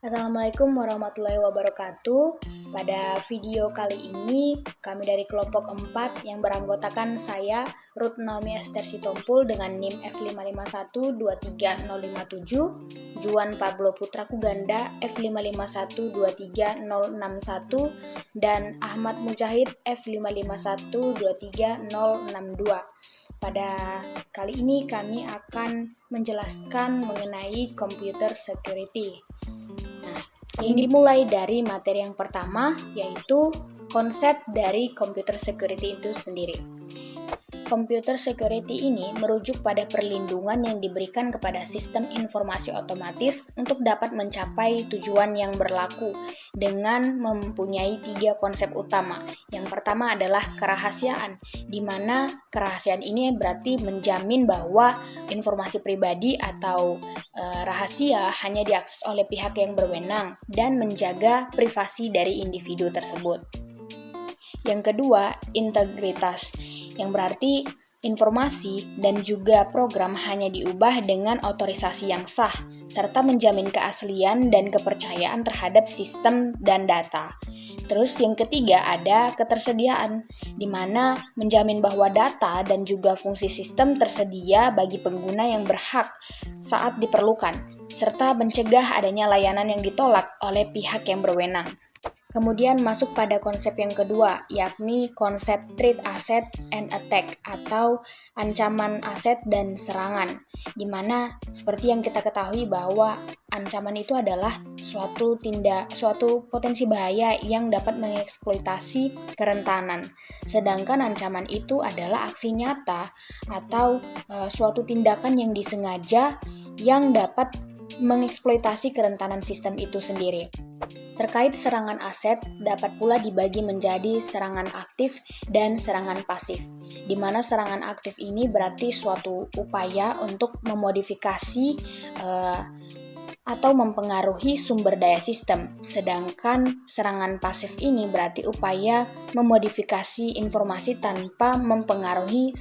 Assalamualaikum warahmatullahi wabarakatuh. Pada video kali ini, kami dari kelompok 4 yang beranggotakan saya, Ruth Naomi Esther Sitompul dengan NIM F55123057, Juan Pablo Putraku Ganda F55123061, dan Ahmad Mujahid F55123062. Pada kali ini kami akan menjelaskan mengenai computer security. Ini dimulai dari materi yang pertama, yaitu konsep dari computer security itu sendiri. Computer security ini merujuk pada perlindungan yang diberikan kepada sistem informasi otomatis untuk dapat mencapai tujuan yang berlaku dengan mempunyai 3 konsep utama. Yang pertama adalah kerahasiaan, di mana kerahasiaan ini berarti menjamin bahwa informasi pribadi atau rahasia hanya diakses oleh pihak yang berwenang dan menjaga privasi dari individu tersebut. Yang kedua, integritas, yang berarti informasi dan juga program hanya diubah dengan otorisasi yang sah, serta menjamin keaslian dan kepercayaan terhadap sistem dan data. Terus yang ketiga ada ketersediaan, di mana menjamin bahwa data dan juga fungsi sistem tersedia bagi pengguna yang berhak saat diperlukan, serta mencegah adanya layanan yang ditolak oleh pihak yang berwenang. Kemudian masuk pada konsep yang kedua, yakni konsep threat, asset, and attack, atau ancaman aset dan serangan, di mana seperti yang kita ketahui bahwa ancaman itu adalah suatu potensi bahaya yang dapat mengeksploitasi kerentanan. Sedangkan ancaman itu adalah aksi nyata atau suatu tindakan yang disengaja yang dapat mengeksploitasi kerentanan sistem itu sendiri. Terkait serangan aset, dapat pula dibagi menjadi serangan aktif dan serangan pasif, di mana serangan aktif ini berarti suatu upaya untuk memodifikasi atau mempengaruhi sumber daya sistem, sedangkan serangan pasif ini berarti upaya memodifikasi informasi tanpa mempengaruhi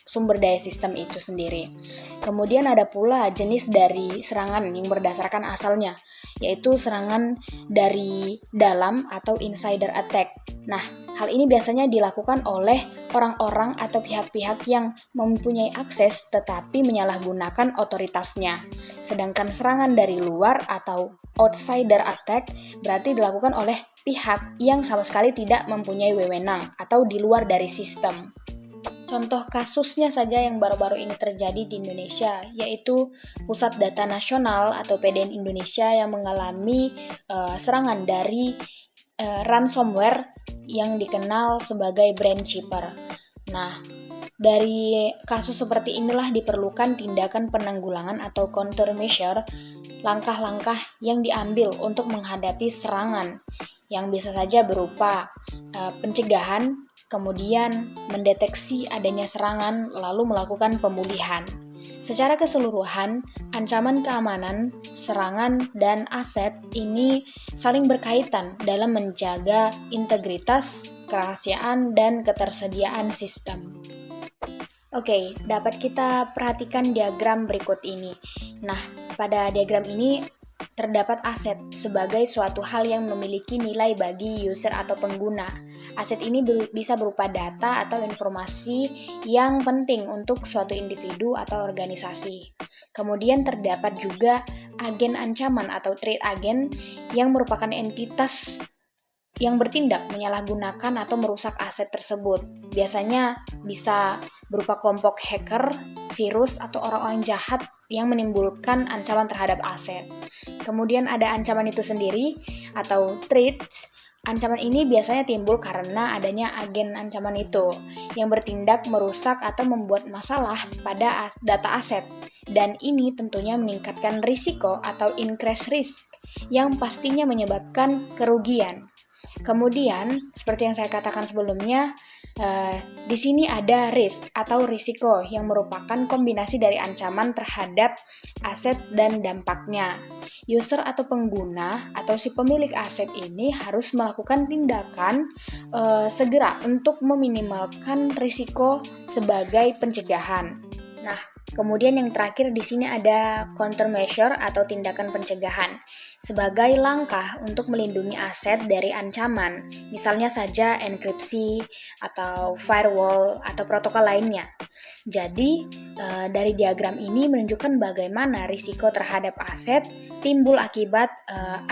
sumber daya sistem itu sendiri. Kemudian ada pula jenis dari serangan yang berdasarkan asalnya, yaitu serangan dari dalam atau insider attack. Nah, hal ini biasanya dilakukan oleh orang-orang atau pihak-pihak yang mempunyai akses tetapi menyalahgunakan otoritasnya. Sedangkan serangan dari luar atau outsider attack berarti dilakukan oleh pihak yang sama sekali tidak mempunyai wewenang atau di luar dari sistem. Contoh kasusnya saja yang baru-baru ini terjadi di Indonesia, yaitu Pusat Data Nasional atau PDN Indonesia yang mengalami serangan dari ransomware yang dikenal sebagai Brandkeeper. Nah, dari kasus seperti inilah diperlukan tindakan penanggulangan atau countermeasure, langkah-langkah yang diambil untuk menghadapi serangan yang bisa saja berupa pencegahan, kemudian mendeteksi adanya serangan, lalu melakukan pemulihan. Secara keseluruhan, ancaman keamanan, serangan, dan aset ini saling berkaitan dalam menjaga integritas, kerahasiaan, dan ketersediaan sistem. Oke, dapat kita perhatikan diagram berikut ini. Nah, pada diagram ini terdapat aset sebagai suatu hal yang memiliki nilai bagi user atau pengguna. Aset ini bisa berupa data atau informasi yang penting untuk suatu individu atau organisasi. Kemudian terdapat juga agen ancaman atau threat agent yang merupakan entitas yang bertindak menyalahgunakan atau merusak aset tersebut. Biasanya bisa berupa kelompok hacker, virus, atau orang-orang jahat yang menimbulkan ancaman terhadap aset. Kemudian ada ancaman itu sendiri atau threats. Ancaman ini biasanya timbul karena adanya agen ancaman itu yang bertindak merusak atau membuat masalah pada data aset. Dan ini tentunya meningkatkan risiko atau increase risk yang pastinya menyebabkan kerugian. Kemudian, seperti yang saya katakan sebelumnya, di sini ada risk atau risiko yang merupakan kombinasi dari ancaman terhadap aset dan dampaknya. User atau pengguna atau si pemilik aset ini harus melakukan tindakan segera untuk meminimalkan risiko sebagai pencegahan. Nah, Kemudian yang terakhir di sini ada countermeasure atau tindakan pencegahan sebagai langkah untuk melindungi aset dari ancaman, misalnya saja enkripsi atau firewall atau protokol lainnya. Jadi, dari diagram ini menunjukkan bagaimana risiko terhadap aset timbul akibat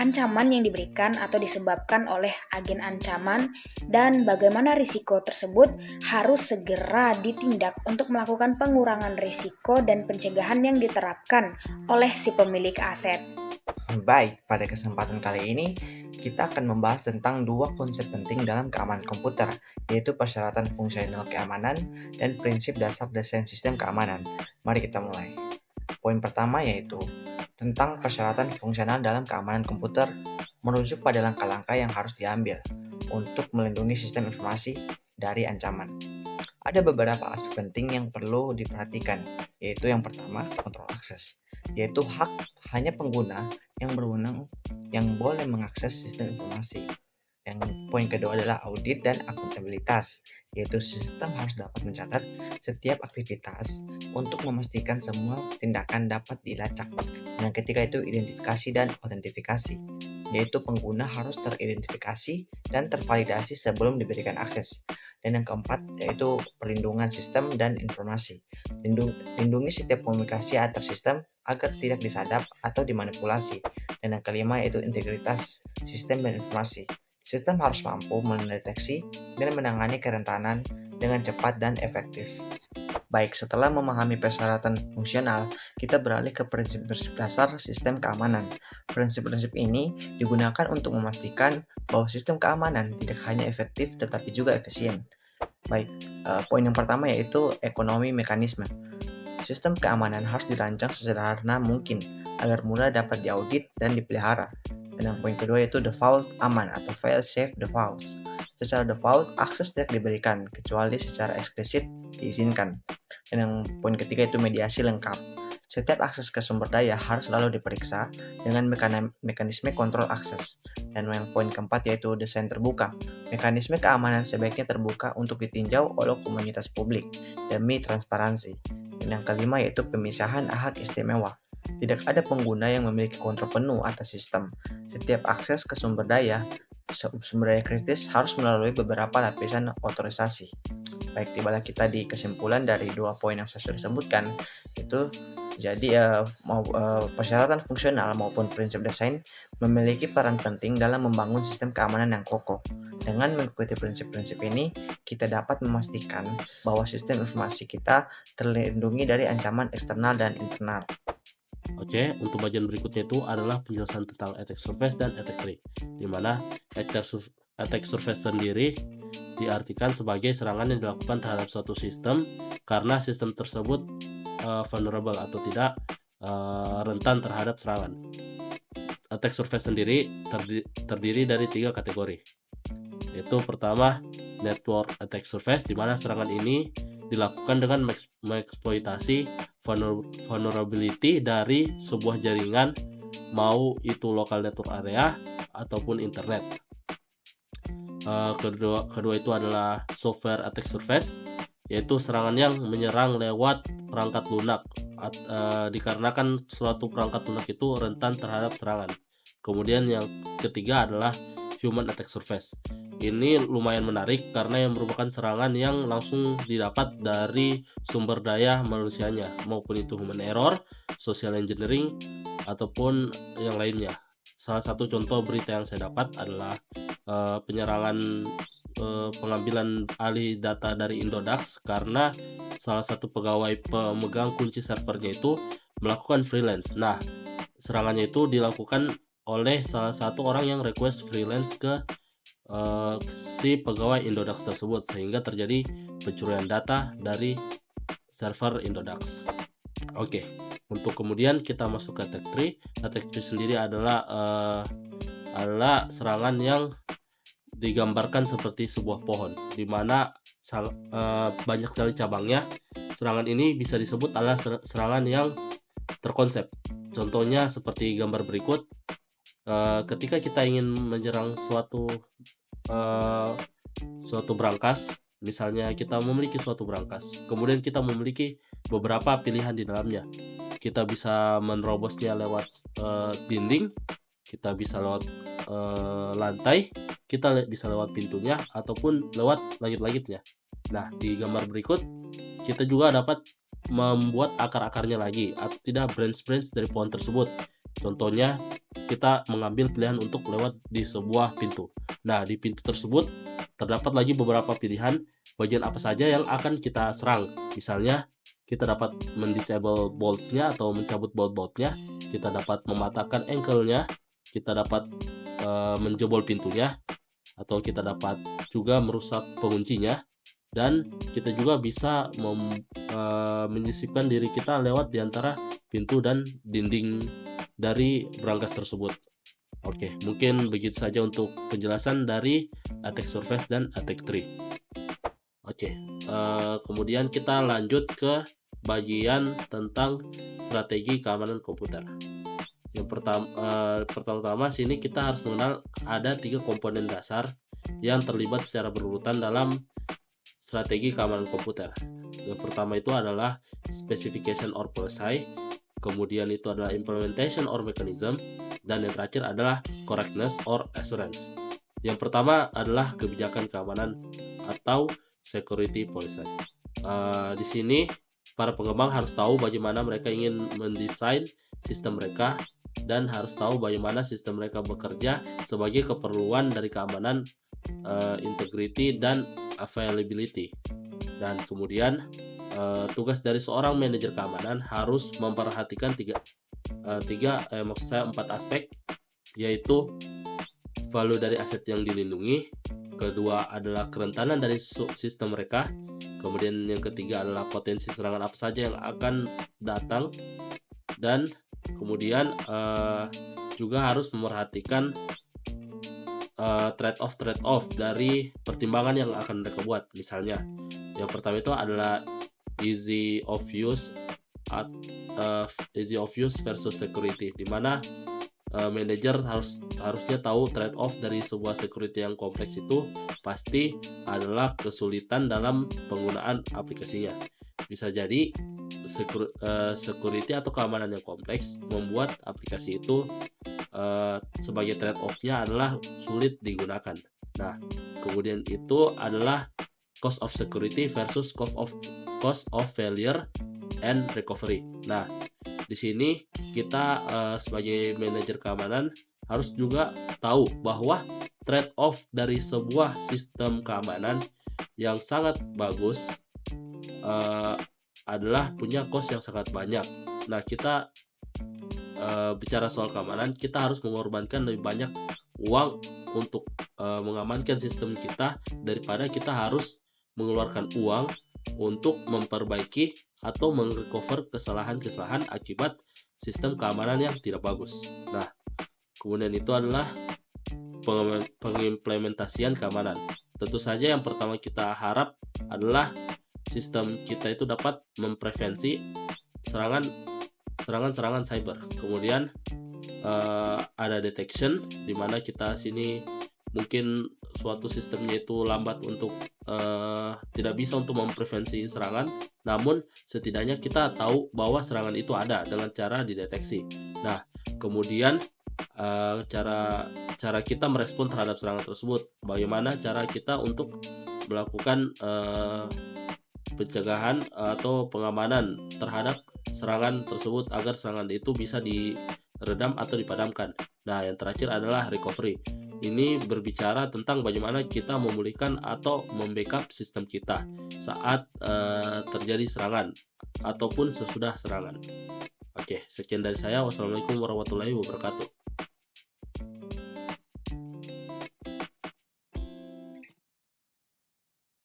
ancaman yang diberikan atau disebabkan oleh agen ancaman dan bagaimana risiko tersebut harus segera ditindak untuk melakukan pengurangan risiko dan pencegahan yang diterapkan oleh si pemilik aset. Baik, pada kesempatan kali ini kita akan membahas tentang dua konsep penting dalam keamanan komputer, yaitu persyaratan fungsional keamanan dan prinsip dasar desain sistem keamanan. Mari kita mulai. Poin pertama yaitu tentang persyaratan fungsional dalam keamanan komputer merujuk pada langkah-langkah yang harus diambil untuk melindungi sistem informasi dari ancaman. Ada beberapa aspek penting yang perlu diperhatikan, yaitu yang pertama, kontrol akses, yaitu hak hanya pengguna yang berwenang yang boleh mengakses sistem informasi. Yang poin kedua adalah audit dan akuntabilitas, yaitu sistem harus dapat mencatat setiap aktivitas untuk memastikan semua tindakan dapat dilacak. Yang ketiga itu identifikasi dan autentifikasi, yaitu pengguna harus teridentifikasi dan tervalidasi sebelum diberikan akses. Dan yang keempat yaitu perlindungan sistem dan informasi. Lindungi setiap komunikasi antar sistem agar tidak disadap atau dimanipulasi. Dan yang kelima yaitu integritas sistem dan informasi. Sistem harus mampu mendeteksi dan menangani kerentanan dengan cepat dan efektif. Baik, setelah memahami persyaratan fungsional, kita beralih ke prinsip-prinsip dasar sistem keamanan. Prinsip-prinsip ini digunakan untuk memastikan bahwa sistem keamanan tidak hanya efektif tetapi juga efisien. Baik, poin yang pertama yaitu ekonomi mekanisme. Sistem keamanan harus dirancang sesederhana mungkin agar mudah dapat diaudit dan dipelihara. Dan yang poin kedua yaitu default aman atau fail-safe defaults. Secara default, akses tidak diberikan kecuali secara eksplisit diizinkan. Dan yang poin ketiga itu mediasi lengkap. Setiap akses ke sumber daya harus selalu diperiksa dengan mekanisme kontrol akses. Dan yang poin keempat yaitu desain terbuka. Mekanisme keamanan sebaiknya terbuka untuk ditinjau oleh komunitas publik demi transparansi. Dan yang kelima yaitu pemisahan hak istimewa. Tidak ada pengguna yang memiliki kontrol penuh atas sistem. Setiap akses ke sumber daya kritis harus melalui beberapa lapisan otorisasi. Baik, tibalah kita di kesimpulan dari dua poin yang saya sudah sebutkan, itu jadi persyaratan fungsional maupun prinsip desain memiliki peran penting dalam membangun sistem keamanan yang kokoh. Dengan mengikuti prinsip-prinsip ini, kita dapat memastikan bahwa sistem informasi kita terlindungi dari ancaman eksternal dan internal. Oke, untuk bagian berikutnya itu adalah penjelasan tentang attack surface dan attack tree, di mana attack surface sendiri diartikan sebagai serangan yang dilakukan terhadap suatu sistem karena sistem tersebut vulnerable atau tidak rentan terhadap serangan. Attack surface sendiri terdiri dari 3 kategori, yaitu pertama network attack surface, di mana serangan ini dilakukan dengan mengeksploitasi vulnerability dari sebuah jaringan, mau itu local network area ataupun internet. Kedua itu adalah software attack surface, yaitu serangan yang menyerang lewat perangkat lunak dikarenakan suatu perangkat lunak itu rentan terhadap serangan. Kemudian yang ketiga adalah human attack surface. Ini lumayan menarik karena yang merupakan serangan yang langsung didapat dari sumber daya manusianya, maupun itu human error, social engineering, ataupun yang lainnya. Salah satu contoh berita yang saya dapat adalah penyerangan pengambilan alih data dari Indodax karena salah satu pegawai pemegang kunci servernya itu melakukan freelance. Nah, serangannya itu dilakukan oleh salah satu orang yang request freelance ke si pegawai Indodax tersebut, sehingga terjadi pencurian data dari server Indodax. Oke, untuk kemudian kita masuk ke attack tree. Attack tree sendiri adalah serangan yang digambarkan seperti sebuah pohon, di mana banyak sekali cabangnya. Serangan ini bisa disebut adalah serangan yang terkonsep. Contohnya seperti gambar berikut. Ketika kita ingin menyerang suatu brankas, Misalnya kita memiliki suatu brankas, kemudian kita memiliki beberapa pilihan di dalamnya. Kita bisa menerobosnya lewat dinding, kita bisa lewat lantai, kita bisa lewat pintunya, ataupun lewat langit-langitnya. Nah, di gambar berikut kita juga dapat membuat akar-akarnya lagi, atau tidak branch-branch dari pohon tersebut. Contohnya, kita mengambil pilihan untuk lewat di sebuah pintu. Nah, di pintu tersebut terdapat lagi beberapa pilihan bagian apa saja yang akan kita serang. Misalnya, kita dapat mendisable bolts-nya atau mencabut bolt-boltnya, kita dapat mematahkan ankle-nya, kita dapat menjebol pintunya, atau kita dapat juga merusak penguncinya, dan kita juga bisa menyisipkan diri kita lewat di antara pintu dan dinding dari brankas tersebut. Oke, mungkin begitu saja untuk penjelasan dari attack surface dan attack tree. Oke, kemudian kita lanjut ke bagian tentang strategi keamanan komputer. Yang pertama-tama sini kita harus mengenal ada 3 komponen dasar yang terlibat secara berurutan dalam strategi keamanan komputer. Yang pertama itu adalah specification or policy, kemudian itu adalah implementation or mechanism, dan yang terakhir adalah correctness or assurance. Yang pertama adalah kebijakan keamanan atau security policy. Di sini para pengembang harus tahu bagaimana mereka ingin mendesain sistem mereka dan harus tahu bagaimana sistem mereka bekerja sebagai keperluan dari keamanan, integrity, dan availability. Dan kemudian tugas dari seorang manajer keamanan harus memperhatikan 4 aspek, yaitu value dari aset yang dilindungi, kedua adalah kerentanan dari sistem mereka, kemudian yang ketiga adalah potensi serangan apa saja yang akan datang, dan kemudian juga harus memerhatikan trade-off dari pertimbangan yang akan mereka buat. Misalnya, yang pertama itu adalah easy of use versus security, di mana manajer harusnya tahu trade-off dari sebuah security yang kompleks itu pasti adalah kesulitan dalam penggunaan aplikasinya. Bisa jadi security atau keamanan yang kompleks membuat aplikasi itu sebagai trade-off-nya adalah sulit digunakan. Nah, kemudian itu adalah cost of security versus cost of failure and recovery. Nah, di sini kita sebagai manajer keamanan harus juga tahu bahwa trade-off dari sebuah sistem keamanan yang sangat bagus adalah punya cost yang sangat banyak. Nah, kita bicara soal keamanan, kita harus mengorbankan lebih banyak uang untuk mengamankan sistem kita daripada kita harus mengeluarkan uang untuk memperbaiki atau merecover kesalahan-kesalahan akibat sistem keamanan yang tidak bagus. Nah, kemudian itu adalah pengimplementasian keamanan. Tentu saja yang pertama kita harap adalah sistem kita itu dapat memprevensi serangan cyber. Kemudian ada detection, di mana kita sini mungkin suatu sistemnya itu lambat untuk tidak bisa untuk memprevensi serangan, namun setidaknya kita tahu bahwa serangan itu ada dengan cara dideteksi. Nah, kemudian cara kita merespon terhadap serangan tersebut, bagaimana cara kita untuk melakukan pencegahan atau pengamanan terhadap serangan tersebut agar serangan itu bisa diredam atau dipadamkan. Nah, yang terakhir adalah recovery. Ini berbicara tentang bagaimana kita memulihkan atau membackup sistem kita saat terjadi serangan ataupun sesudah serangan. Oke, sekian dari saya. Wassalamualaikum warahmatullahi wabarakatuh.